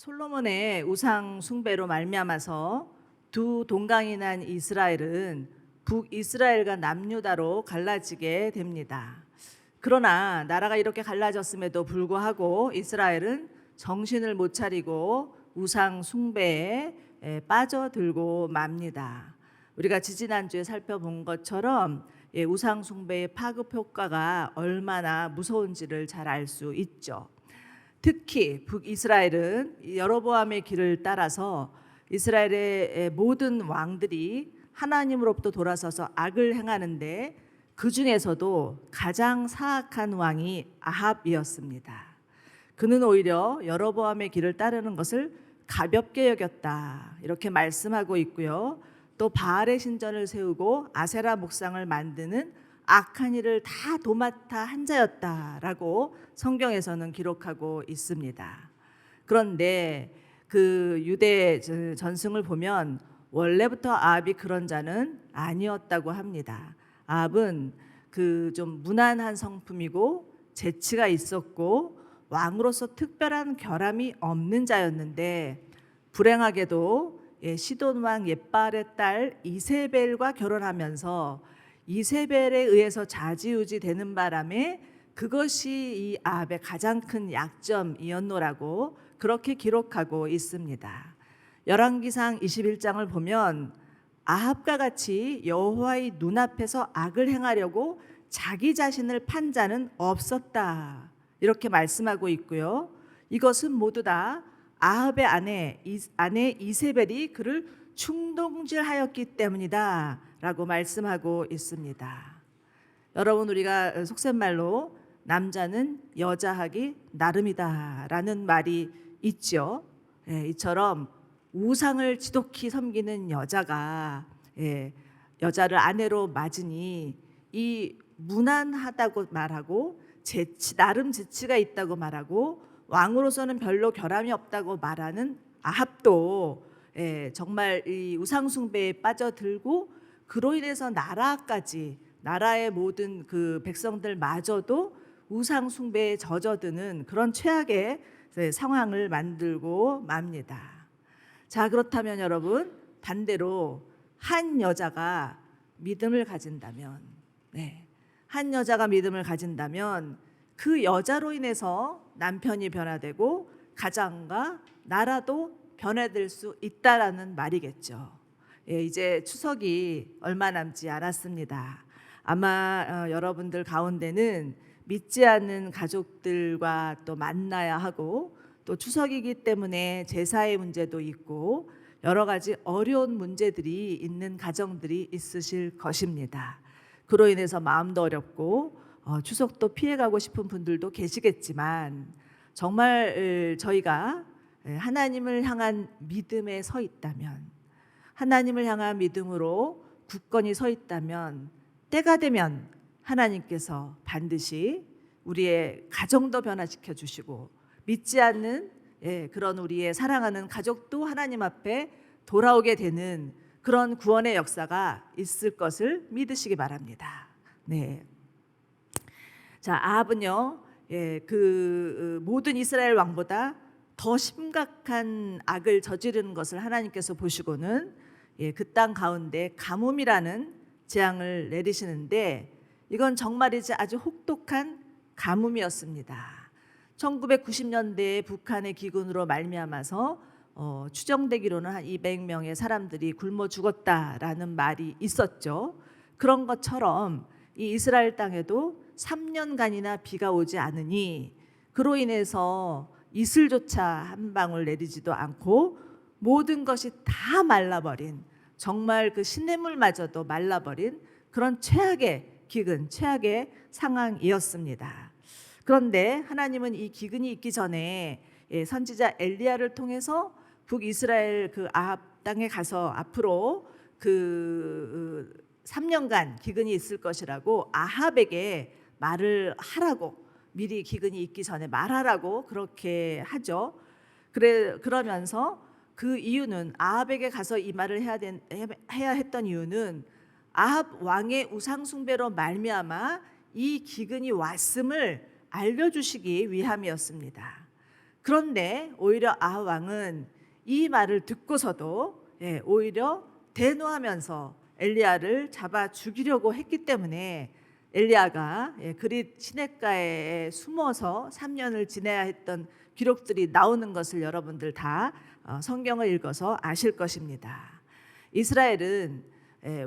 솔로몬의 우상 숭배로 말미암아서 두 동강이 난 이스라엘은 북이스라엘과 남유다로 갈라지게 됩니다. 그러나 나라가 이렇게 갈라졌음에도 불구하고 이스라엘은 정신을 못 차리고 우상 숭배에 빠져들고 맙니다. 우리가 지지난주에 살펴본 것처럼 우상 숭배의 파급 효과가 얼마나 무서운지를 잘 알 수 있죠. 특히 북이스라엘은 여로보암의 길을 따라서 이스라엘의 모든 왕들이 하나님으로부터 돌아서서 악을 행하는데 그 중에서도 가장 사악한 왕이 아합이었습니다. 그는 오히려 여로보암의 길을 따르는 것을 가볍게 여겼다 이렇게 말씀하고 있고요. 또 바알의 신전을 세우고 아세라 목상을 만드는 악한 일을 다 도맡아 한 자였다라고 성경에서는 기록하고 있습니다. 그런데 그 유대 전승을 보면 원래부터 아합이 그런 자는 아니었다고 합니다. 아합은 그 좀 무난한 성품이고 재치가 있었고 왕으로서 특별한 결함이 없는 자였는데 불행하게도 시돈 왕 옙발의 딸 이세벨과 결혼하면서 이세벨에 의해서 좌지우지 되는 바람에 그것이 이 아합의 가장 큰 약점이었노라고 그렇게 기록하고 있습니다. 열왕기상 21장을 보면 아합과 같이 여호와의 눈앞에서 악을 행하려고 자기 자신을 판 자는 없었다 이렇게 말씀하고 있고요. 이것은 모두 다 아합의 아내 이세벨이 그를 충동질하였기 때문이다 라고 말씀하고 있습니다. 여러분, 우리가 속셈말로 남자는 여자하기 나름이다 라는 말이 있죠. 이처럼 우상을 지독히 섬기는 여자가 여자를 아내로 맞으니 이 무난하다고 말하고 나름 재치가 있다고 말하고 왕으로서는 별로 결함이 없다고 말하는 아합도 정말 이 우상 숭배에 빠져들고 그로 인해서 나라의 모든 그 백성들마저도 우상 숭배에 젖어드는 그런 최악의 상황을 만들고 맙니다. 자, 그렇다면 여러분, 반대로 한 여자가 믿음을 가진다면 그 여자로 인해서 남편이 변화되고 가정과 나라도 변화될 수 있다라는 말이겠죠. 이제 추석이 얼마 남지 않았습니다. 아마 여러분들 가운데는 믿지 않는 가족들과 또 만나야 하고 또 추석이기 때문에 제사의 문제도 있고 여러 가지 어려운 문제들이 있는 가정들이 있으실 것입니다. 그로 인해서 마음도 어렵고 추석도 피해가고 싶은 분들도 계시겠지만 정말 저희가 하나님을 향한 믿음에 서 있다면 하나님을 향한 믿음으로 굳건히 서 있다면 때가 되면 하나님께서 반드시 우리의 가정도 변화시켜 주시고 믿지 않는 그런 우리의 사랑하는 가족도 하나님 앞에 돌아오게 되는 그런 구원의 역사가 있을 것을 믿으시기 바랍니다. 자, 아합은요, 그 모든 이스라엘 왕보다 더 심각한 악을 저지르는 것을 하나님께서 보시고는 그 땅 가운데 가뭄이라는 재앙을 내리시는데 이건 정말이지 아주 혹독한 가뭄이었습니다. 1990년대에 북한의 기근으로 말미암아서 추정되기로는 한 200명의 사람들이 굶어 죽었다라는 말이 있었죠. 그런 것처럼 이 이스라엘 땅에도 3년간이나 비가 오지 않으니 그로 인해서 이슬조차 한 방울 내리지도 않고 모든 것이 다 말라버린 정말 그 시냇물마저도 말라버린 그런 최악의 기근, 최악의 상황이었습니다. 그런데 하나님은 이 기근이 있기 전에 선지자 엘리야를 통해서 북이스라엘 그 아합 땅에 가서 앞으로 그 3년간 기근이 있을 것이라고 아합에게 말을 하라고 미리 기근이 있기 전에 말하라고 그렇게 하죠. 그러면서 그 이유는 아합에게 가서 이 말을 해야 했던 이유는 아합 왕의 우상 숭배로 말미암아 이 기근이 왔음을 알려주시기 위함이었습니다. 그런데 오히려 아합 왕은 이 말을 듣고서도 오히려 대노하면서 엘리야를 잡아 죽이려고 했기 때문에 엘리야가 그릿 시냇가에 숨어서 3년을 지내야 했던 기록들이 나오는 것을 여러분들 다 성경을 읽어서 아실 것입니다. 이스라엘은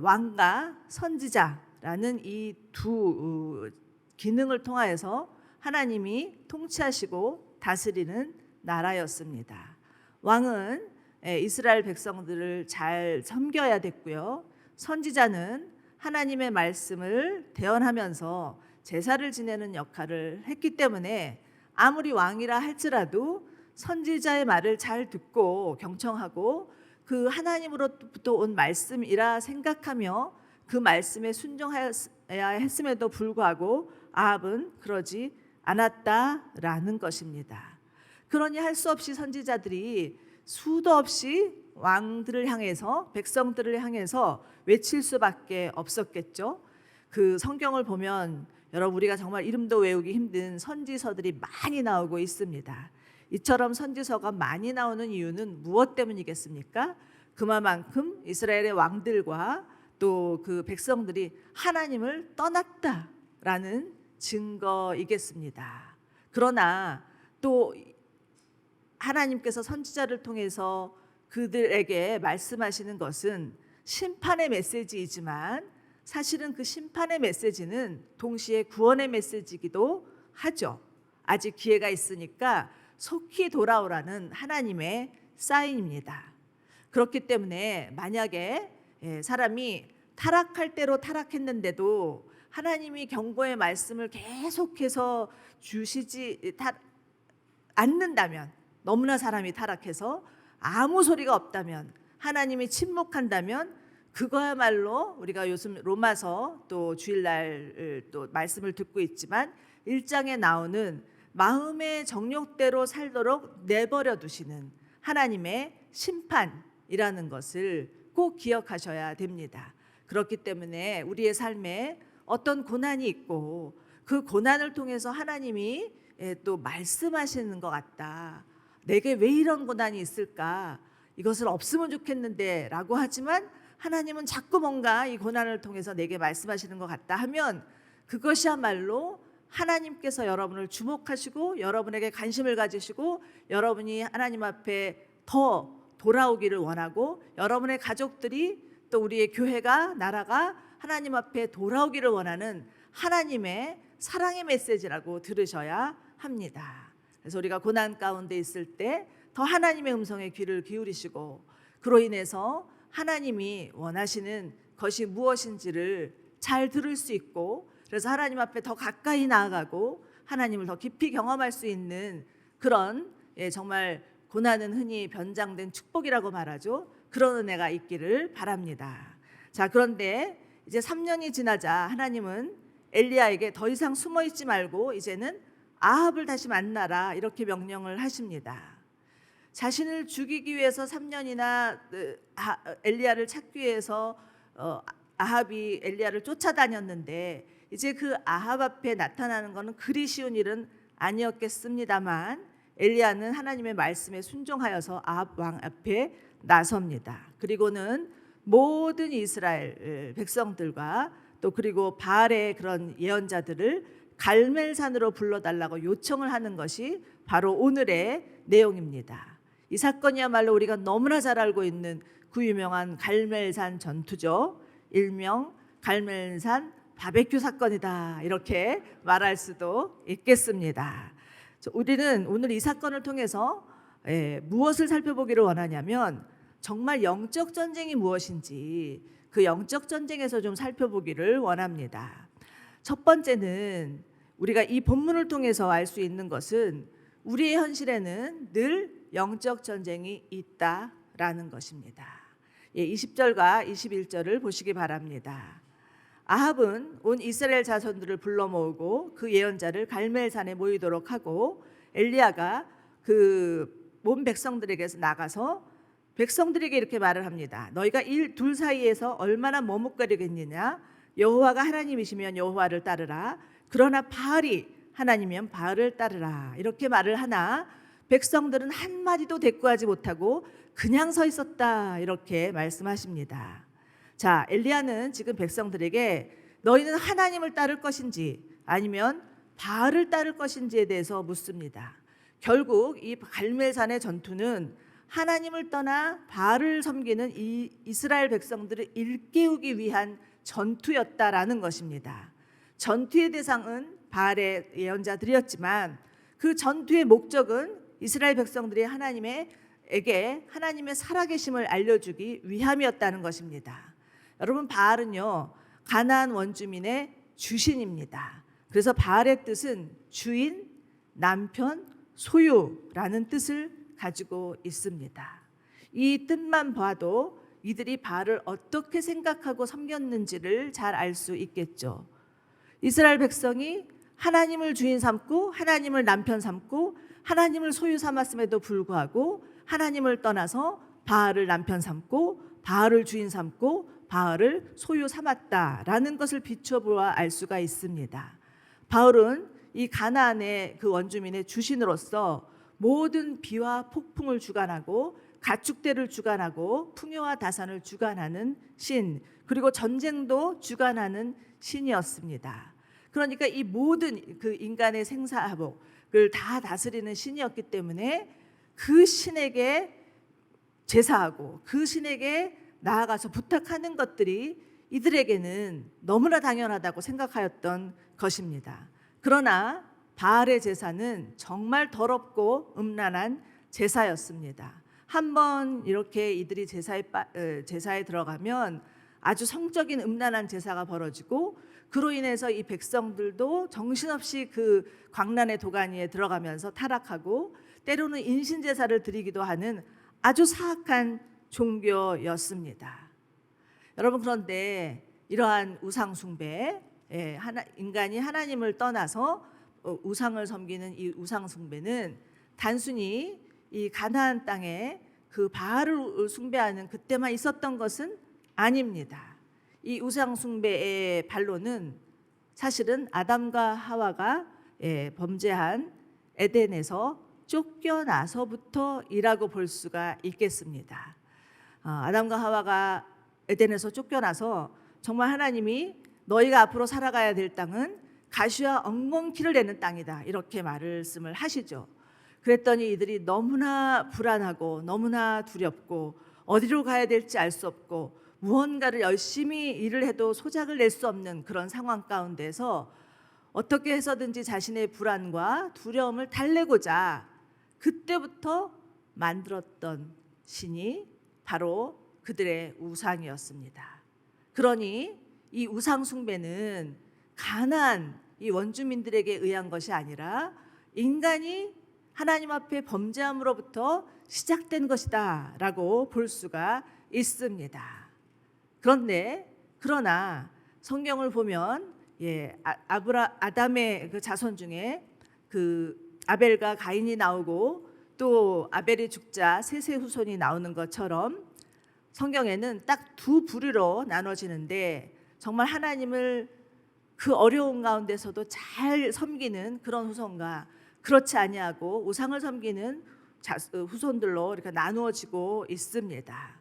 왕과 선지자라는 이 두 기능을 통하여서 하나님이 통치하시고 다스리는 나라였습니다. 왕은 이스라엘 백성들을 잘 섬겨야 됐고요. 선지자는 하나님의 말씀을 대언하면서 제사를 지내는 역할을 했기 때문에 아무리 왕이라 할지라도 선지자의 말을 잘 듣고 경청하고 그 하나님으로부터 온 말씀이라 생각하며 그 말씀에 순종해야 했음에도 불구하고 아합은 그러지 않았다라는 것입니다. 그러니 할 수 없이 선지자들이 수도 없이 왕들을 향해서 백성들을 향해서 외칠 수밖에 없었겠죠. 그 성경을 보면 여러분 우리가 정말 이름도 외우기 힘든 선지서들이 많이 나오고 있습니다. 이처럼 선지서가 많이 나오는 이유는 무엇 때문이겠습니까? 그만큼 이스라엘의 왕들과 또 그 백성들이 하나님을 떠났다라는 증거이겠습니다. 그러나 또 하나님께서 선지자를 통해서 그들에게 말씀하시는 것은 심판의 메시지이지만 사실은 그 심판의 메시지는 동시에 구원의 메시지이기도 하죠. 아직 기회가 있으니까 속히 돌아오라는 하나님의 사인입니다. 그렇기 때문에 만약에 사람이 타락할 대로 타락했는데도 하나님이 경고의 말씀을 계속해서 주시지 않는다면, 너무나 사람이 타락해서 아무 소리가 없다면, 하나님이 침묵한다면 그거야말로 우리가 요즘 로마서 또 주일날 또 말씀을 듣고 있지만 1장에 나오는 마음의 정욕대로 살도록 내버려 두시는 하나님의 심판이라는 것을 꼭 기억하셔야 됩니다. 그렇기 때문에 우리의 삶에 어떤 고난이 있고 그 고난을 통해서 하나님이 또 말씀하시는 것 같다. 내게 왜 이런 고난이 있을까? 이것을 없으면 좋겠는데 라고 하지만 하나님은 자꾸 뭔가 이 고난을 통해서 내게 말씀하시는 것 같다 하면 그것이야말로 하나님께서 여러분을 주목하시고 여러분에게 관심을 가지시고 여러분이 하나님 앞에 더 돌아오기를 원하고 여러분의 가족들이 또 우리의 교회가 나라가 하나님 앞에 돌아오기를 원하는 하나님의 사랑의 메시지라고 들으셔야 합니다. 그래서 우리가 고난 가운데 있을 때 더 하나님의 음성에 귀를 기울이시고 그로 인해서 하나님이 원하시는 것이 무엇인지를 잘 들을 수 있고 그래서 하나님 앞에 더 가까이 나아가고 하나님을 더 깊이 경험할 수 있는 그런 정말 고난은 흔히 변장된 축복이라고 말하죠. 그런 은혜가 있기를 바랍니다. 자, 그런데 이제 3년이 지나자 하나님은 엘리야에게 더 이상 숨어 있지 말고 이제는 아합을 다시 만나라 이렇게 명령을 하십니다. 자신을 죽이기 위해서 3년이나 엘리야를 찾기 위해서 아합이 엘리야를 쫓아다녔는데 이제 그 아합 앞에 나타나는 것은 그리 쉬운 일은 아니었겠습니다만 엘리야는 하나님의 말씀에 순종하여서 아합 왕 앞에 나섭니다. 그리고는 모든 이스라엘 백성들과 또 그리고 바알의 그런 예언자들을 갈멜산으로 불러달라고 요청을 하는 것이 바로 오늘의 내용입니다. 이 사건이야말로 우리가 너무나 잘 알고 있는 그 유명한 갈멜산 전투죠. 일명 갈멜산 바베큐 사건이다 이렇게 말할 수도 있겠습니다. 우리는 오늘 이 사건을 통해서 무엇을 살펴보기를 원하냐면 정말 영적 전쟁이 무엇인지 그 영적 전쟁에서 좀 살펴보기를 원합니다. 첫 번째는 우리가 이 본문을 통해서 알 수 있는 것은 우리의 현실에는 늘 영적 전쟁이 있다라는 것입니다. 20절과 21절을 보시기 바랍니다. 아합은 온 이스라엘 자손들을 불러 모으고 그 예언자를 갈멜산에 모이도록 하고 엘리야가 그 온 백성들에게서 나가서 백성들에게 이렇게 말을 합니다. 너희가 둘 사이에서 얼마나 머뭇거리겠느냐? 여호와가 하나님이시면 여호와를 따르라. 그러나 바알이 하나님이면 바알을 따르라. 이렇게 말을 하나 백성들은 한마디도 대꾸하지 못하고 그냥 서 있었다 이렇게 말씀하십니다. 자, 엘리야는 지금 백성들에게 너희는 하나님을 따를 것인지 아니면 바알을 따를 것인지에 대해서 묻습니다. 결국 이 갈멜산의 전투는 하나님을 떠나 바알을 섬기는 이 이스라엘 백성들을 일깨우기 위한 전투였다라는 것입니다. 전투의 대상은 바알의 예언자들이었지만 그 전투의 목적은 이스라엘 백성들이 하나님에게 하나님의 살아계심을 알려주기 위함이었다는 것입니다. 여러분, 바알은요 가나안 원주민의 주신입니다. 그래서 바알의 뜻은 주인, 남편, 소유라는 뜻을 가지고 있습니다. 이 뜻만 봐도 이들이 바알을 어떻게 생각하고 섬겼는지를 잘 알 수 있겠죠. 이스라엘 백성이 하나님을 주인 삼고 하나님을 남편 삼고 하나님을 소유 삼았음에도 불구하고 하나님을 떠나서 바알을 남편 삼고 바알을 주인 삼고 바알을 소유 삼았다라는 것을 비춰보아 알 수가 있습니다. 바울은 이 가나안의 그 원주민의 주신으로서 모든 비와 폭풍을 주관하고 가축대를 주관하고 풍요와 다산을 주관하는 신, 그리고 전쟁도 주관하는 신이었습니다. 그러니까 이 모든 그 인간의 생사화복을 다 다스리는 신이었기 때문에 그 신에게 제사하고 그 신에게 나아가서 부탁하는 것들이 이들에게는 너무나 당연하다고 생각하였던 것입니다. 그러나 바알의 제사는 정말 더럽고 음란한 제사였습니다. 한번 이렇게 이들이 제사에 들어가면 아주 성적인 음란한 제사가 벌어지고 그로 인해서 이 백성들도 정신없이 그 광란의 도가니에 들어가면서 타락하고 때로는 인신제사를 드리기도 하는 아주 사악한 종교였습니다. 여러분, 그런데 이러한 우상숭배, 인간이 하나님을 떠나서 우상을 섬기는 이 우상숭배는 단순히 이 가나안 땅에 그 바알을 숭배하는 그때만 있었던 것은 아닙니다. 이 우상숭배의 반로는 사실은 아담과 하와가 범죄한 에덴에서 쫓겨나서부터이라고 볼 수가 있겠습니다. 아담과 하와가 에덴에서 쫓겨나서 정말 하나님이 너희가 앞으로 살아가야 될 땅은 가시와 엉겅퀴를 내는 땅이다 이렇게 말씀을 하시죠. 그랬더니 이들이 너무나 불안하고 너무나 두렵고 어디로 가야 될지 알 수 없고 무언가를 열심히 일을 해도 소작을 낼 수 없는 그런 상황 가운데서 어떻게 해서든지 자신의 불안과 두려움을 달래고자 그때부터 만들었던 신이 바로 그들의 우상이었습니다. 그러니 이 우상 숭배는 가나안 이 원주민들에게 의한 것이 아니라 인간이 하나님 앞에 범죄함으로부터 시작된 것이다라고 볼 수가 있습니다. 그러나 성경을 보면 아담의 그 자손 중에 그 아벨과 가인이 나오고 또 아벨이 죽자 셋의 후손이 나오는 것처럼 성경에는 딱 두 부류로 나눠지는데 정말 하나님을 그 어려운 가운데서도 잘 섬기는 그런 후손과 그렇지 아니하고 우상을 섬기는 후손들로 이렇게 나누어지고 있습니다.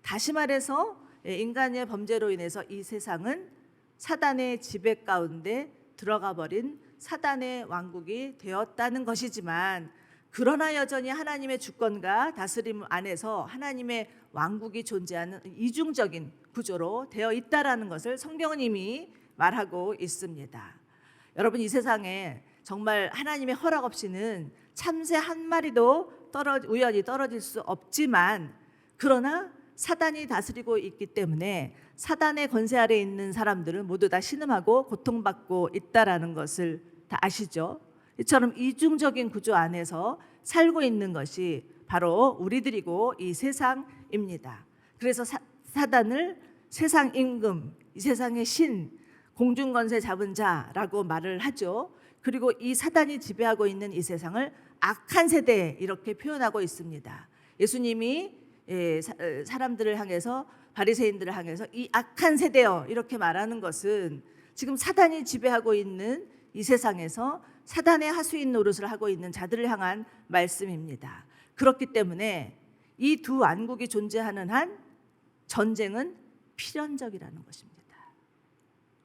다시 말해서 인간의 범죄로 인해서 이 세상은 사단의 지배 가운데 들어가 버린 사단의 왕국이 되었다는 것이지만 그러나 여전히 하나님의 주권과 다스림 안에서 하나님의 왕국이 존재하는 이중적인 구조로 되어 있다라는 것을 성경은 이미 말하고 있습니다. 여러분, 이 세상에 정말 하나님의 허락 없이는 참새 한 마리도 우연히 떨어질 수 없지만 그러나 사단이 다스리고 있기 때문에 사단의 권세 아래에 있는 사람들은 모두 다 신음하고 고통받고 있다라는 것을 다 아시죠? 이처럼 이중적인 구조 안에서 살고 있는 것이 바로 우리들이고 이 세상입니다. 그래서 사단을 세상 임금, 이 세상의 신, 공중권세 잡은 자라고 말을 하죠. 그리고 이 사단이 지배하고 있는 이 세상을 악한 세대 이렇게 표현하고 있습니다. 예수님이 사람들을 향해서 바리새인들을 향해서 이 악한 세대여 이렇게 말하는 것은 지금 사단이 지배하고 있는 이 세상에서 사단의 하수인 노릇을 하고 있는 자들을 향한 말씀입니다. 그렇기 때문에 이 두 왕국이 존재하는 한 전쟁은 필연적이라는 것입니다.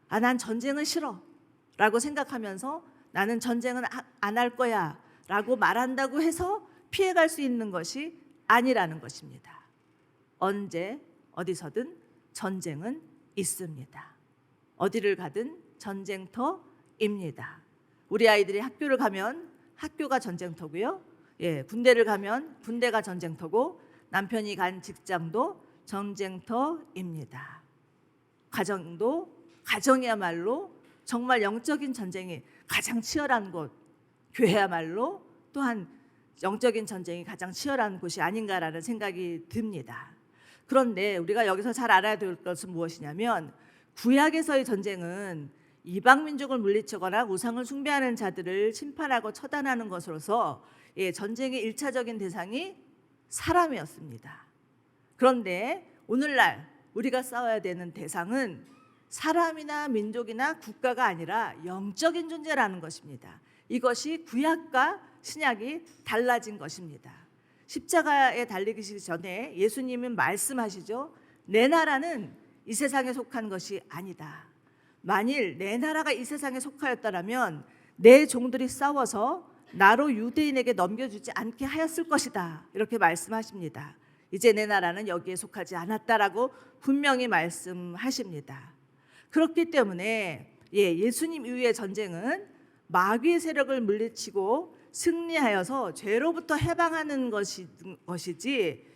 난 전쟁은 싫어 라고 생각하면서 나는 전쟁은 안 할 거야 라고 말한다고 해서 피해갈 수 있는 것이 아니라는 것입니다. 언제 어디서든 전쟁은 있습니다. 어디를 가든 전쟁터입니다. 우리 아이들이 학교를 가면 학교가 전쟁터고요. 군대를 가면 군대가 전쟁터고, 남편이 간 직장도 전쟁터입니다. 가정도, 가정이야말로 정말 영적인 전쟁이 가장 치열한 곳, 교회야말로 또한 영적인 전쟁이 가장 치열한 곳이 아닌가라는 생각이 듭니다. 그런데 우리가 여기서 잘 알아야 될 것은 무엇이냐면, 구약에서의 전쟁은 이방 민족을 물리치거나 우상을 숭배하는 자들을 심판하고 처단하는 것으로서 전쟁의 일차적인 대상이 사람이었습니다. 그런데 오늘날 우리가 싸워야 되는 대상은 사람이나 민족이나 국가가 아니라 영적인 존재라는 것입니다. 이것이 구약과 신약이 달라진 것입니다. 십자가에 달리기 전에 예수님은 말씀하시죠. 내 나라는 이 세상에 속한 것이 아니다. 만일 내 나라가 이 세상에 속하였다면 내 종들이 싸워서 나로 유대인에게 넘겨주지 않게 하였을 것이다. 이렇게 말씀하십니다. 이제 내 나라는 여기에 속하지 않았다라고 분명히 말씀하십니다. 그렇기 때문에 예수님 이후의 전쟁은 마귀의 세력을 물리치고 승리하여서 죄로부터 해방하는 것이지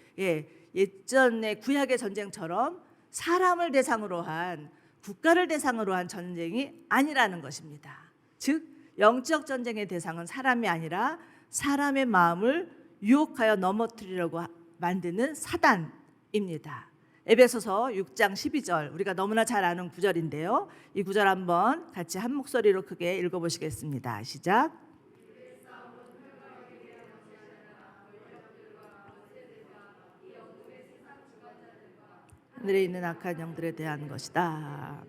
예전의 구약의 전쟁처럼 사람을 대상으로 한, 국가를 대상으로 한 전쟁이 아니라는 것입니다. 즉 영적 전쟁의 대상은 사람이 아니라 사람의 마음을 유혹하여 넘어뜨리려고 만드는 사단입니다. 에베소서 6장 12절, 우리가 너무나 잘 아는 구절인데요. 이 구절 한번 같이 한 목소리로 크게 읽어보시겠습니다. 시작. 하늘에 있는 악한 영들에 대한 것이다.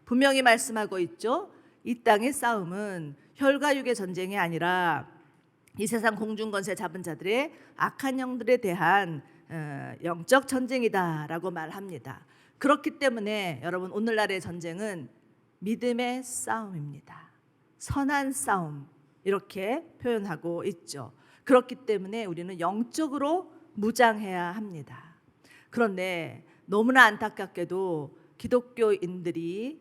분명히 말씀하고 있죠. 이 땅의 싸움은 혈과 육의 전쟁이 아니라 이 세상 공중권세 잡은 자들의 악한 영들에 대한 영적 전쟁이다라고 말합니다. 그렇기 때문에 여러분, 오늘날의 전쟁은 믿음의 싸움입니다. 선한 싸움, 이렇게 표현하고 있죠. 그렇기 때문에 우리는 영적으로 무장해야 합니다. 그런데 너무나 안타깝게도 기독교인들이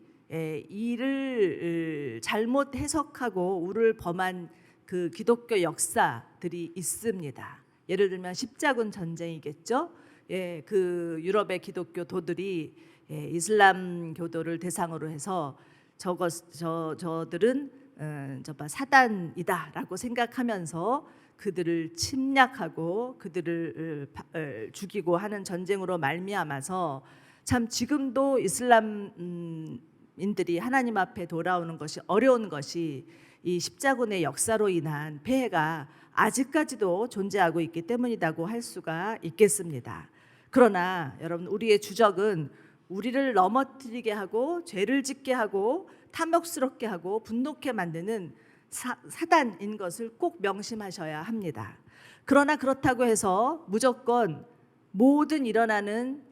이를 잘못 해석하고 우를 범한 그 기독교 역사들이 있습니다. 예를 들면 십자군 전쟁이겠죠. 그 유럽의 기독교도들이 이슬람 교도를 대상으로 해서 저들은 사단이다라고 생각하면서 그들을 침략하고 그들을 죽이고 하는 전쟁으로 말미암아서 참 지금도 이슬람인들이 하나님 앞에 돌아오는 것이 어려운 것이 이 십자군의 역사로 인한 폐해가 아직까지도 존재하고 있기 때문이라고 할 수가 있겠습니다. 그러나 여러분, 우리의 주적은 우리를 넘어뜨리게 하고 죄를 짓게 하고 탐욕스럽게 하고 분노케 만드는 사단인 것을 꼭 명심하셔야 합니다. 그러나 그렇다고 해서 무조건 모든 일어나는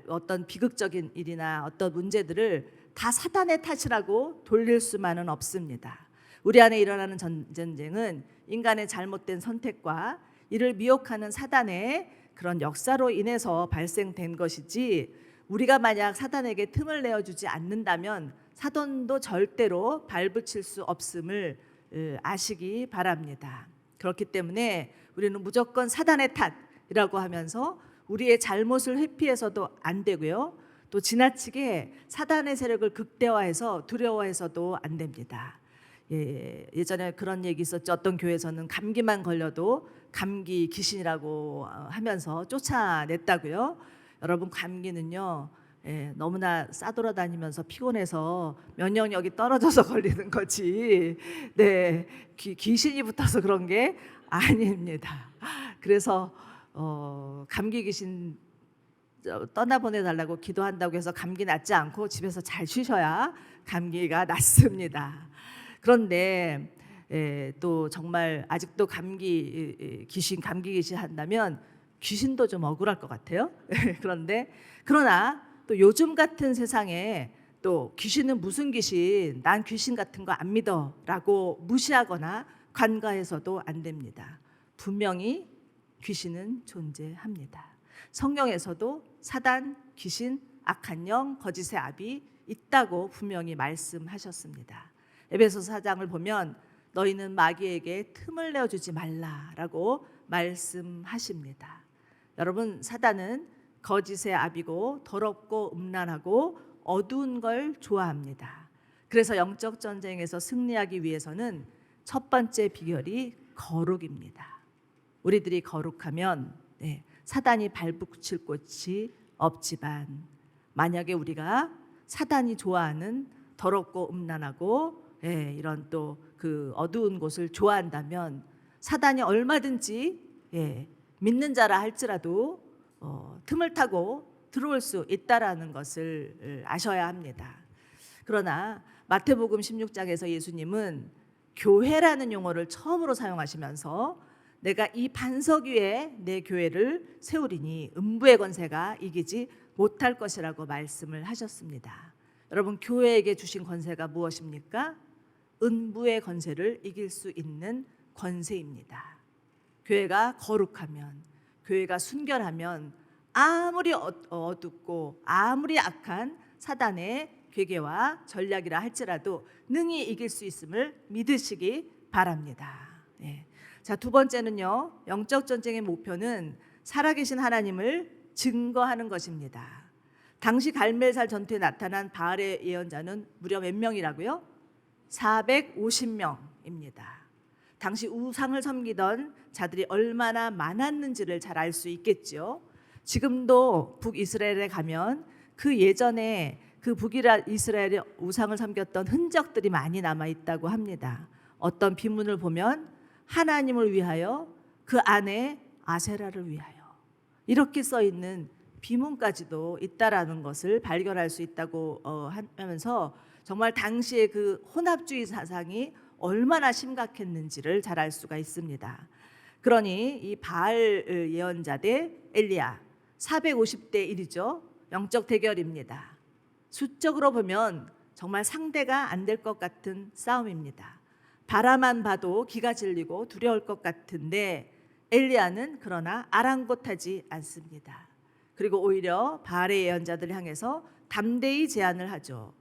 어떤 비극적인 일이나 어떤 문제들을 다 사단의 탓이라고 돌릴 수만은 없습니다. 우리 안에 일어나는 전쟁은 인간의 잘못된 선택과 이를 미혹하는 사단의 그런 역사로 인해서 발생된 것이지, 우리가 만약 사단에게 틈을 내어주지 않는다면 사단도 절대로 발붙일 수 없음을 아시기 바랍니다. 그렇기 때문에 우리는 무조건 사단의 탓이라고 하면서 우리의 잘못을 회피해서도 안 되고요, 또 지나치게 사단의 세력을 극대화해서 두려워해서도 안 됩니다. 예전에 그런 얘기 있었죠. 어떤 교회에서는 감기만 걸려도 감기 귀신이라고 하면서 쫓아냈다고요. 여러분, 감기는요 너무나 싸돌아다니면서 피곤해서 면역력이 떨어져서 걸리는 거지 귀신이 붙어서 그런 게 아닙니다. 그래서 감기 귀신 떠나보내달라고 기도한다고 해서 감기 낫지 않고 집에서 잘 쉬셔야 감기가 낫습니다. 그런데 또 정말 아직도 귀신 감기 귀신 한다면 귀신도 좀 억울할 것 같아요. 그러나 또 요즘 같은 세상에 또 귀신은 무슨 귀신, 난 귀신 같은 거 안 믿어라고 무시하거나 간과해서도 안 됩니다. 분명히 귀신은 존재합니다. 성경에서도 사단, 귀신, 악한 영, 거짓의 아비 있다고 분명히 말씀하셨습니다. 에베소서 4장을 보면 너희는 마귀에게 틈을 내어주지 말라라고 말씀하십니다. 여러분, 사단은 거짓의 아비고 더럽고 음란하고 어두운 걸 좋아합니다. 그래서 영적 전쟁에서 승리하기 위해서는 첫 번째 비결이 거룩입니다. 우리들이 거룩하면 사단이 발붙일 곳이 없지만, 만약에 우리가 사단이 좋아하는 더럽고 음란하고 이런 또 그 어두운 곳을 좋아한다면 사단이 얼마든지 믿는 자라 할지라도 틈을 타고 들어올 수 있다라는 것을 아셔야 합니다. 그러나 마태복음 16장에서 예수님은 교회라는 용어를 처음으로 사용하시면서 내가 이 반석 위에 내 교회를 세우리니 음부의 권세가 이기지 못할 것이라고 말씀을 하셨습니다. 여러분, 교회에게 주신 권세가 무엇입니까? 음부의 권세를 이길 수 있는 권세입니다. 교회가 거룩하면, 교회가 순결하면 아무리 어둡고 아무리 악한 사단의 괴계와 전략이라 할지라도 능히 이길 수 있음을 믿으시기 바랍니다. 자, 두 번째는요, 영적 전쟁의 목표는 살아계신 하나님을 증거하는 것입니다. 당시 갈멜살 전투에 나타난 바알의 예언자는 무려 몇 명이라고요? 450명입니다. 당시 우상을 섬기던 자들이 얼마나 많았는지를 잘 알 수 있겠죠. 지금도 북이스라엘에 가면 그 예전에 그 북이스라엘이 우상을 섬겼던 흔적들이 많이 남아 있다고 합니다. 어떤 비문을 보면 하나님을 위하여, 그 안에 아세라를 위하여 이렇게 써 있는 비문까지도 있다라는 것을 발견할 수 있다고 하면서 정말 당시의 그 혼합주의 사상이 얼마나 심각했는지를 잘 알 수가 있습니다. 그러니 이 바알 예언자 대 엘리야 450대 1이죠. 영적 대결입니다. 수적으로 보면 정말 상대가 안 될 것 같은 싸움입니다. 바라만 봐도 기가 질리고 두려울 것 같은데 엘리야는 그러나 아랑곳하지 않습니다. 그리고 오히려 바알의 예언자들을 향해서 담대히 제안을 하죠.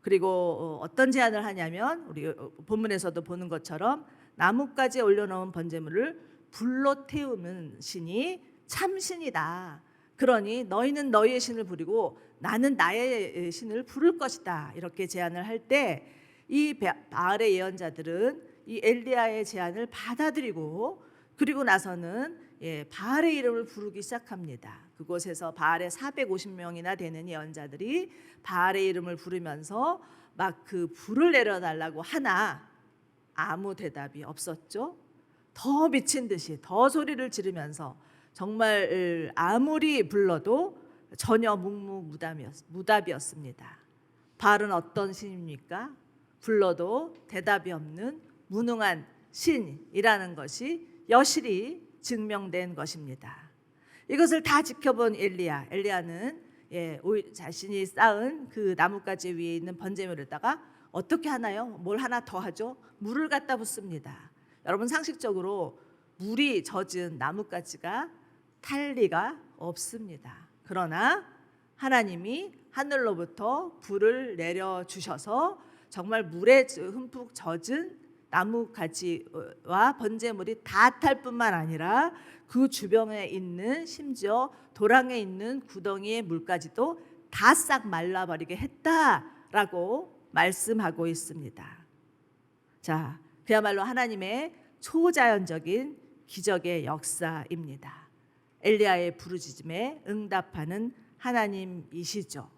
그리고 어떤 제안을 하냐면 우리 본문에서도 보는 것처럼 나뭇가지에 올려놓은 번제물을 불로 태우는 신이 참신이다. 그러니 너희는 너희의 신을 부리고 나는 나의 신을 부를 것이다. 이렇게 제안을 할 때 이 바알의 예언자들은 이 엘리야의 제안을 받아들이고 그리고 나서는 바알의 이름을 부르기 시작합니다. 그곳에서 바알의 450명이나 되는 예언자들이 바알의 이름을 부르면서 막 그 불을 내려달라고 하나 아무 대답이 없었죠. 더 미친 듯이 더 소리를 지르면서 정말 아무리 불러도 전혀 묵묵무답이었습니다. 바알은 어떤 신입니까? 불러도 대답이 없는 무능한 신이라는 것이 여실히 증명된 것입니다. 이것을 다 지켜본 엘리야는 자신이 쌓은 그 나뭇가지 위에 있는 번제물에다가 어떻게 하나요? 뭘 하나 더 하죠? 물을 갖다 붓습니다. 여러분, 상식적으로 물이 젖은 나뭇가지가 탈 리가 없습니다. 그러나 하나님이 하늘로부터 불을 내려주셔서 정말 물에 흠뻑 젖은 나뭇가지와 번제물이 다 탈 뿐만 아니라 그 주변에 있는 심지어 도랑에 있는 구덩이의 물까지도 다 싹 말라버리게 했다라고 말씀하고 있습니다. 자, 그야말로 하나님의 초자연적인 기적의 역사입니다. 엘리야의 부르짖음에 응답하는 하나님이시죠.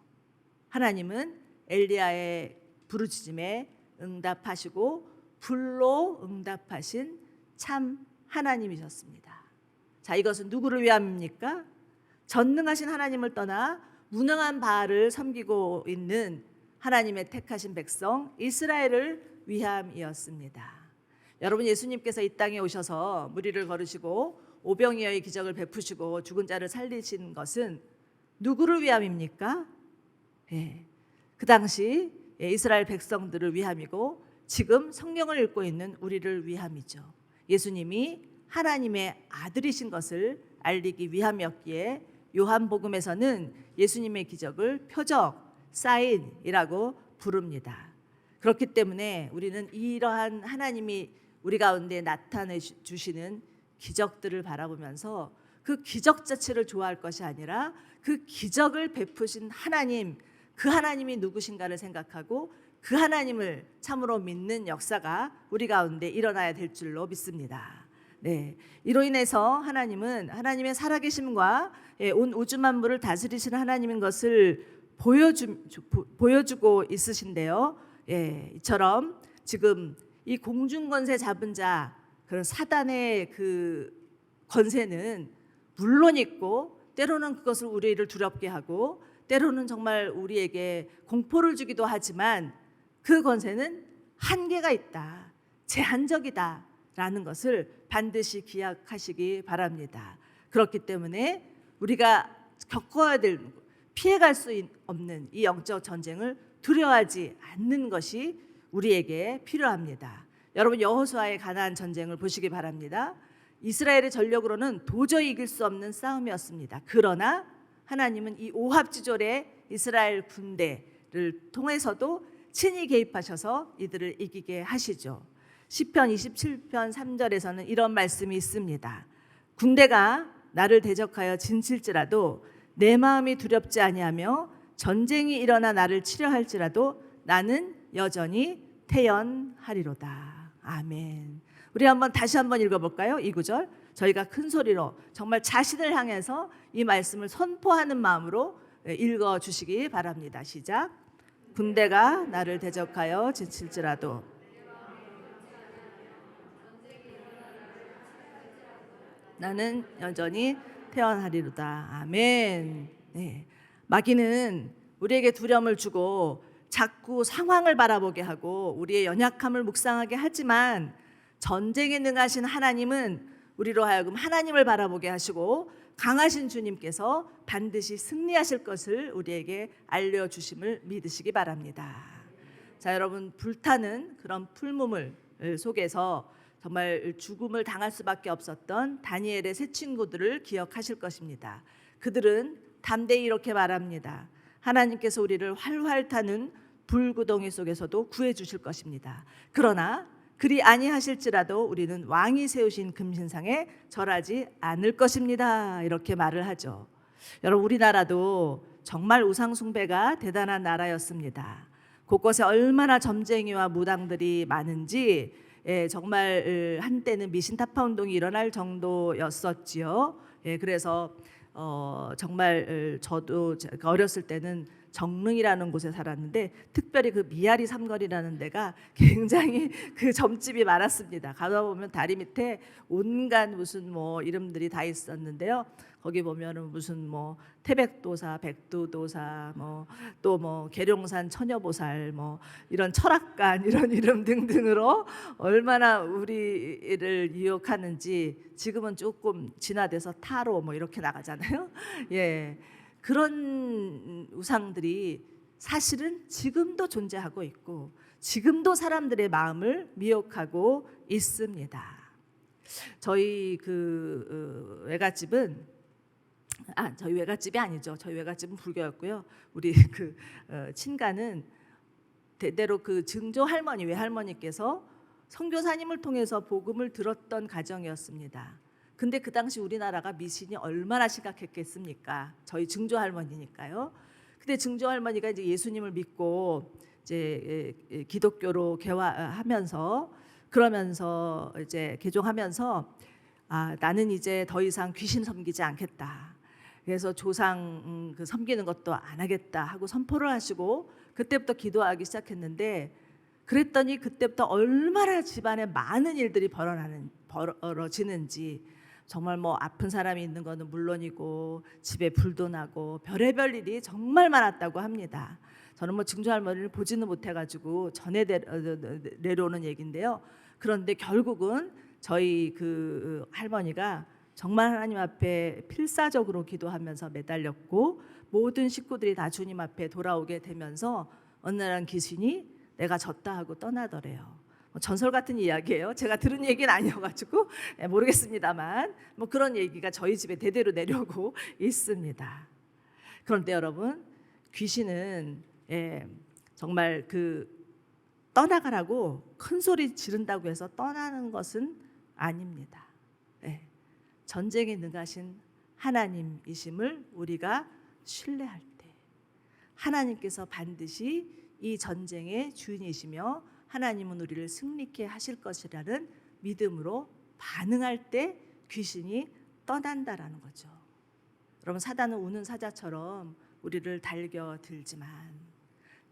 하나님은 엘리야의 부르짖음에 응답하시고 불로 응답하신 참 하나님이셨습니다. 자, 이것은 누구를 위함입니까? 전능하신 하나님을 떠나 무능한 바알을 섬기고 있는 하나님의 택하신 백성 이스라엘을 위함이었습니다. 여러분, 예수님께서 이 땅에 오셔서 무리를 거르시고 오병이어의 기적을 베푸시고 죽은 자를 살리신 것은 누구를 위함입니까? 그 당시 이스라엘 백성들을 위함이고 지금 성경을 읽고 있는 우리를 위함이죠. 예수님이 하나님의 아들이신 것을 알리기 위함이었기에 요한복음에서는 예수님의 기적을 표적, 사인이라고 부릅니다. 그렇기 때문에 우리는 이러한 하나님이 우리 가운데 나타내 주시는 기적들을 바라보면서 그 기적 자체를 좋아할 것이 아니라 그 기적을 베푸신 하나님, 그 하나님이 누구신가를 생각하고 그 하나님을 참으로 믿는 역사가 우리 가운데 일어나야 될 줄로 믿습니다. 이로 인해서 하나님은 하나님의 살아계심과 온 우주 만물을 다스리시는 하나님인 것을 보여주고 있으신데요. 이처럼 지금 이 공중 권세 잡은 자, 그런 사단의 그 권세는 물론 있고 때로는 그것을 우리를 두렵게 하고 때로는 정말 우리에게 공포를 주기도 하지만 그 권세는 한계가 있다, 제한적이다 라는 것을 반드시 기억하시기 바랍니다. 그렇기 때문에 우리가 겪어야 될, 피해갈 수 없는 이 영적 전쟁을 두려워하지 않는 것이 우리에게 필요합니다. 여러분, 여호수아의 가나안 전쟁을 보시기 바랍니다. 이스라엘의 전력으로는 도저히 이길 수 없는 싸움이었습니다. 그러나 하나님은 이 오합지졸의 이스라엘 군대를 통해서도 친히 개입하셔서 이들을 이기게 하시죠. 시편 27편 3절에서는 이런 말씀이 있습니다. 군대가 나를 대적하여 진칠지라도 내 마음이 두렵지 아니하며 전쟁이 일어나 나를 치려 할지라도 나는 여전히 태연하리로다. 아멘. 우리 다시 한번 읽어볼까요? 이 구절 저희가 큰 소리로 정말 자신을 향해서 이 말씀을 선포하는 마음으로 읽어주시기 바랍니다. 시작. 군대가 나를 대적하여 지칠지라도 나는 여전히 태어나리로다. 아멘. 마귀는 우리에게 두려움을 주고 자꾸 상황을 바라보게 하고 우리의 연약함을 묵상하게 하지만 전쟁에 능하신 하나님은 우리로 하여금 하나님을 바라보게 하시고 강하신 주님께서 반드시 승리하실 것을 우리에게 알려주심을 믿으시기 바랍니다. 자, 여러분, 불타는 그런 풀무물 속에서 정말 죽음을 당할 수밖에 없었던 다니엘의 세 친구들을 기억하실 것입니다. 그들은 담대히 이렇게 말합니다. 하나님께서 우리를 활활 타는 불구덩이 속에서도 구해 주실 것입니다. 그러나 그리 아니하실지라도 우리는 왕이 세우신 금신상에 절하지 않을 것입니다. 이렇게 말을 하죠. 여러분, 우리나라도 정말 우상 숭배가 대단한 나라였습니다. 곳곳에 얼마나 점쟁이와 무당들이 많은지 정말 한때는 미신타파 운동이 일어날 정도였었지요. 그래서 정말 저도 어렸을 때는 정릉이라는 곳에 살았는데 특별히 그 미아리 삼거리라는 데가 굉장히 그 점집이 많았습니다. 가다 보면 다리 밑에 온갖 무슨 이름들이 다 있었는데요. 거기 보면은 무슨 태백도사, 백두도사, 또 계룡산 처녀보살, 이런 철학관 이런 이름 등등으로 얼마나 우리를 유혹하는지 지금은 조금 진화돼서 타로 이렇게 나가잖아요. 그런 우상들이 사실은 지금도 존재하고 있고 지금도 사람들의 마음을 미혹하고 있습니다. 저희 외갓집은 저희 외갓집이 아니죠. 저희 외갓집은 불교였고요. 우리 친가는 대대로 증조 할머니, 외할머니께서 선교사님을 통해서 복음을 들었던 가정이었습니다. 근데 그 당시 우리나라가 미신이 얼마나 심각했겠습니까? 저희 증조 할머니니까요. 근데 증조 할머니가 이제 예수님을 믿고 이제 기독교로 개화하면서 그러면서 이제 개종하면서 나는 이제 더 이상 귀신 섬기지 않겠다. 그래서 조상 섬기는 것도 안 하겠다 하고 선포를 하시고 그때부터 기도하기 시작했는데 그랬더니 그때부터 얼마나 집안에 많은 일들이 벌어지는지 정말 아픈 사람이 있는 거는 물론이고 집에 불도 나고 별의별 일이 정말 많았다고 합니다. 저는 뭐 증조할머니를 보지는 못해가지고 전해 내려오는 얘기인데요. 그런데 결국은 저희 그 할머니가 정말 하나님 앞에 필사적으로 기도하면서 매달렸고 모든 식구들이 다 주님 앞에 돌아오게 되면서 어느 날 귀신이 내가 졌다 하고 떠나더래요. 전설 같은 이야기예요. 제가 들은 얘기는 아니어가지고 모르겠습니다만 뭐 그런 얘기가 저희 집에 대대로 내려오고 있습니다. 그런데 여러분, 귀신은 정말 그 떠나가라고 큰 소리 지른다고 해서 떠나는 것은 아닙니다. 전쟁에 능하신 하나님이심을 우리가 신뢰할 때 하나님께서 반드시 이 전쟁의 주인이시며 하나님은 우리를 승리케 하실 것이라는 믿음으로 반응할 때 귀신이 떠난다라는 거죠. 여러분, 사단은 우는 사자처럼 우리를 달겨들지만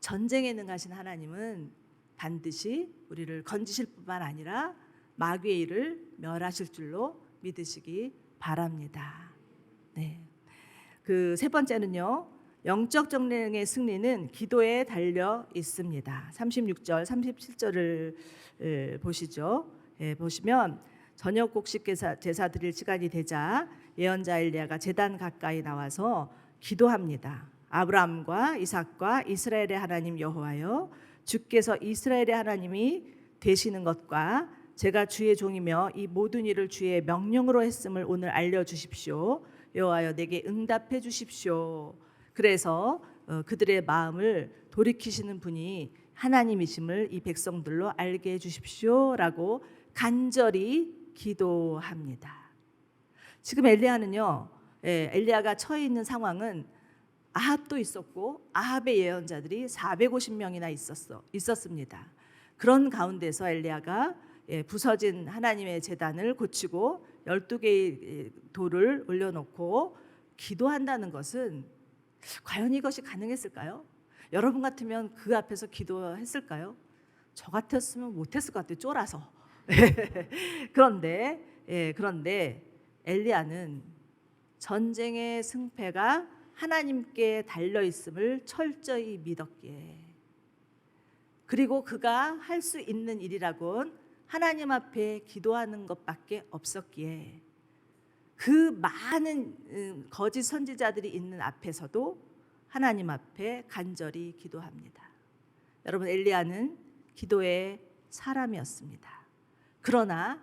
전쟁에 능하신 하나님은 반드시 우리를 건지실 뿐만 아니라 마귀의 일을 멸하실 줄로 믿으시기 바랍니다. 그 세 번째는요, 영적 전쟁의 승리는 기도에 달려 있습니다. 36절, 37절을 보시죠. 보시면 저녁 곡식 제사 드릴 시간이 되자 예언자 엘리야가 제단 가까이 나와서 기도합니다. 아브라함과 이삭과 이스라엘의 하나님 여호와여, 주께서 이스라엘의 하나님이 되시는 것과 제가 주의 종이며 이 모든 일을 주의 명령으로 했음을 오늘 알려주십시오. 여호와여, 내게 응답해 주십시오. 그래서 그들의 마음을 돌이키시는 분이 하나님이심을 이 백성들로 알게 해주십시오라고 간절히 기도합니다. 지금 엘리야는요, 엘리야가 처해 있는 상황은 아합도 있었고 아합의 예언자들이 450명이나 있었습니다. 그런 가운데서 엘리야가 부서진 하나님의 제단을 고치고 12개의 돌을 올려놓고 기도한다는 것은 과연 이것이 가능했을까요? 여러분 같으면 그 앞에서 기도했을까요? 저 같았으면 못했을 것 같아요. 쫄아서. 그런데 엘리야는 전쟁의 승패가 하나님께 달려있음을 철저히 믿었기에, 그리고 그가 할 수 있는 일이라곤 하나님 앞에 기도하는 것밖에 없었기에 그 많은 거짓 선지자들이 있는 앞에서도 하나님 앞에 간절히 기도합니다. 여러분, 엘리야는 기도의 사람이었습니다. 그러나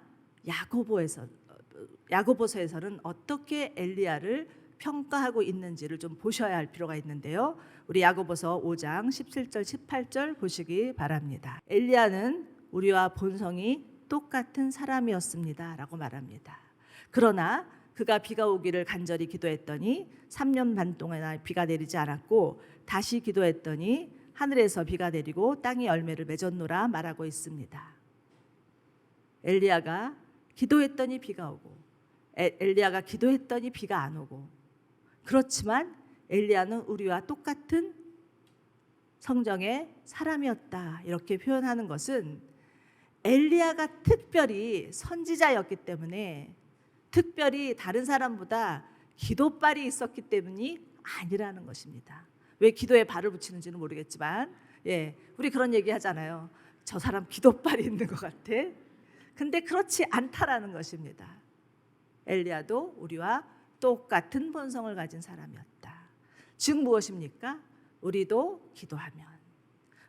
야고보서에서는 어떻게 엘리야를 평가하고 있는지를 좀 보셔야 할 필요가 있는데요. 우리 야고보서 5장 17절 18절 보시기 바랍니다. 엘리야는 우리와 본성이 똑같은 사람이었습니다 라고 말합니다. 그러나 그가 비가 오기를 간절히 기도했더니 3년 반 동안 비가 내리지 않았고 다시 기도했더니 하늘에서 비가 내리고 땅이 열매를 맺었노라 말하고 있습니다. 엘리야가 기도했더니 비가 오고 엘리야가 기도했더니 비가 안 오고, 그렇지만 엘리야는 우리와 똑같은 성정의 사람이었다 이렇게 표현하는 것은 엘리야가 특별히 선지자였기 때문에, 특별히 다른 사람보다 기도빨이 있었기 때문이 아니라는 것입니다. 왜 기도에 발을 붙이는지는 모르겠지만 우리 그런 얘기 하잖아요. 저 사람 기도빨이 있는 것 같아. 근데 그렇지 않다라는 것입니다. 엘리야도 우리와 똑같은 본성을 가진 사람이었다. 즉 무엇입니까? 우리도 기도하면,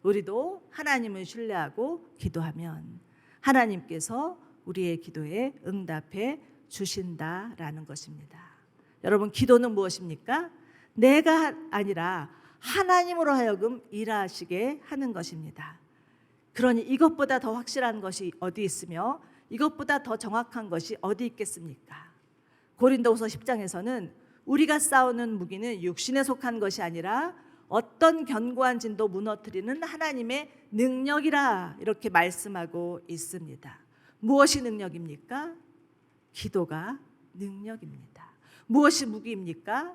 우리도 하나님을 신뢰하고 기도하면 하나님께서 우리의 기도에 응답해 주신다라는 것입니다. 여러분, 기도는 무엇입니까? 내가 아니라 하나님으로 하여금 일하시게 하는 것입니다. 그러니 이것보다 더 확실한 것이 어디 있으며 이것보다 더 정확한 것이 어디 있겠습니까? 고린도후서 10장에서는 우리가 싸우는 무기는 육신에 속한 것이 아니라 어떤 견고한 진도 무너뜨리는 하나님의 능력이라 이렇게 말씀하고 있습니다. 무엇이 능력입니까? 기도가 능력입니다. 무엇이 무기입니까?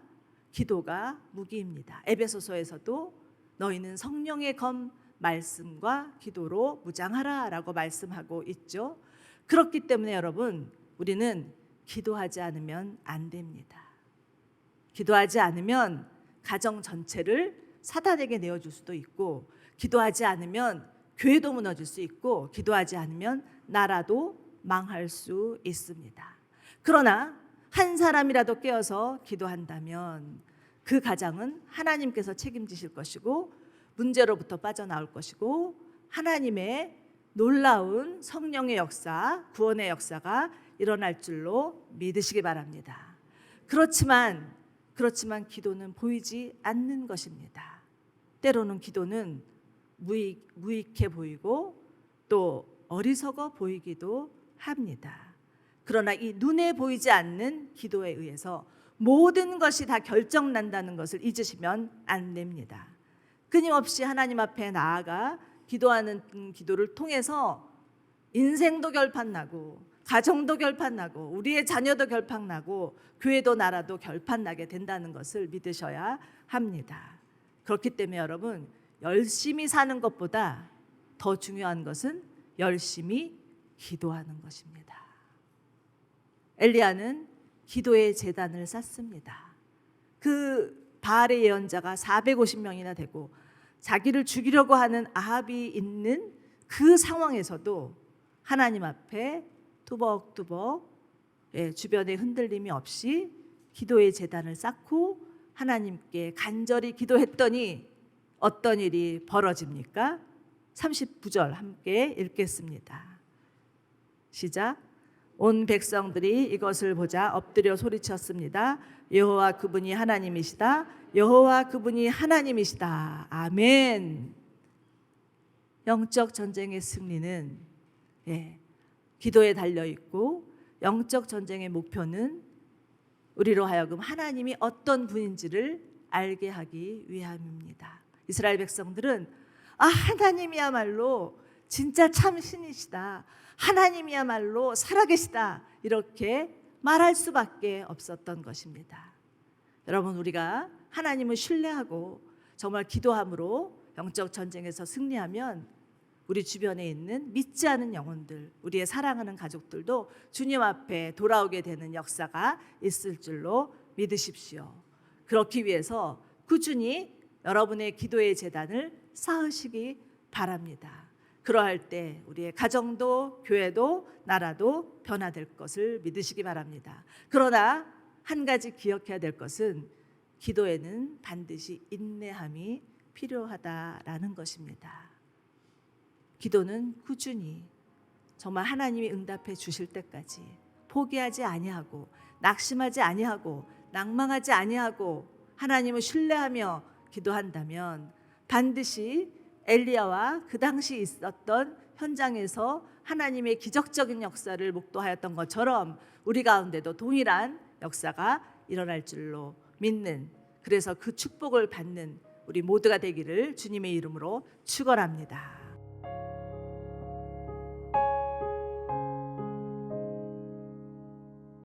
기도가 무기입니다. 에베소서에서도 너희는 성령의 검 말씀과 기도로 무장하라라고 말씀하고 있죠. 그렇기 때문에 여러분, 우리는 기도하지 않으면 안 됩니다. 기도하지 않으면 가정 전체를 사단에게 내어줄 수도 있고, 기도하지 않으면 교회도 무너질 수 있고, 기도하지 않으면 나라도 망할 수 있습니다. 그러나 한 사람이라도 깨어서 기도한다면 그 가정은 하나님께서 책임지실 것이고, 문제로부터 빠져나올 것이고, 하나님의 놀라운 성령의 역사, 구원의 역사가 일어날 줄로 믿으시기 바랍니다. 그렇지만 기도는 보이지 않는 것입니다. 때로는 기도는 무익해 보이고 또 어리석어 보이기도 합니다. 그러나 이 눈에 보이지 않는 기도에 의해서 모든 것이 다 결정난다는 것을 잊으시면 안 됩니다. 끊임없이 하나님 앞에 나아가 기도하는 기도를 통해서 인생도 결판나고, 가정도 결판나고, 우리의 자녀도 결판나고, 교회도 나라도 결판나게 된다는 것을 믿으셔야 합니다. 그렇기 때문에 여러분, 열심히 사는 것보다 더 중요한 것은 열심히 기도하는 것입니다. 엘리야는 기도의 제단을 쌓습니다. 그 바알의 예언자가 450명이나 되고 자기를 죽이려고 하는 아합이 있는 그 상황에서도 하나님 앞에 투벅투벅 주변에 흔들림이 없이 기도의 제단을 쌓고 하나님께 간절히 기도했더니 어떤 일이 벌어집니까? 39절 함께 읽겠습니다. 시작. 온 백성들이 이것을 보자 엎드려 소리쳤습니다. 여호와 그분이 하나님이시다. 여호와 그분이 하나님이시다. 아멘. 영적 전쟁의 승리는 기도에 달려 있고, 영적 전쟁의 목표는 우리로 하여금 하나님이 어떤 분인지를 알게 하기 위함입니다. 이스라엘 백성들은 하나님이야말로 진짜 참 신이시다, 하나님이야말로 살아계시다, 이렇게 말할 수밖에 없었던 것입니다. 여러분, 우리가 하나님을 신뢰하고 정말 기도함으로 영적 전쟁에서 승리하면 우리 주변에 있는 믿지 않은 영혼들, 우리의 사랑하는 가족들도 주님 앞에 돌아오게 되는 역사가 있을 줄로 믿으십시오. 그렇기 위해서 꾸준히 여러분의 기도의 제단을 쌓으시기 바랍니다. 그러할 때 우리의 가정도 교회도 나라도 변화될 것을 믿으시기 바랍니다. 그러나 한 가지 기억해야 될 것은 기도에는 반드시 인내함이 필요하다라는 것입니다. 기도는 꾸준히 정말 하나님이 응답해 주실 때까지 포기하지 아니하고, 낙심하지 아니하고, 낭망하지 아니하고 하나님을 신뢰하며 기도한다면 반드시 엘리야와 그 당시 있었던 현장에서 하나님의 기적적인 역사를 목도하였던 것처럼 우리 가운데도 동일한 역사가 일어날 줄로 믿는, 그래서 그 축복을 받는 우리 모두가 되기를 주님의 이름으로 축원합니다.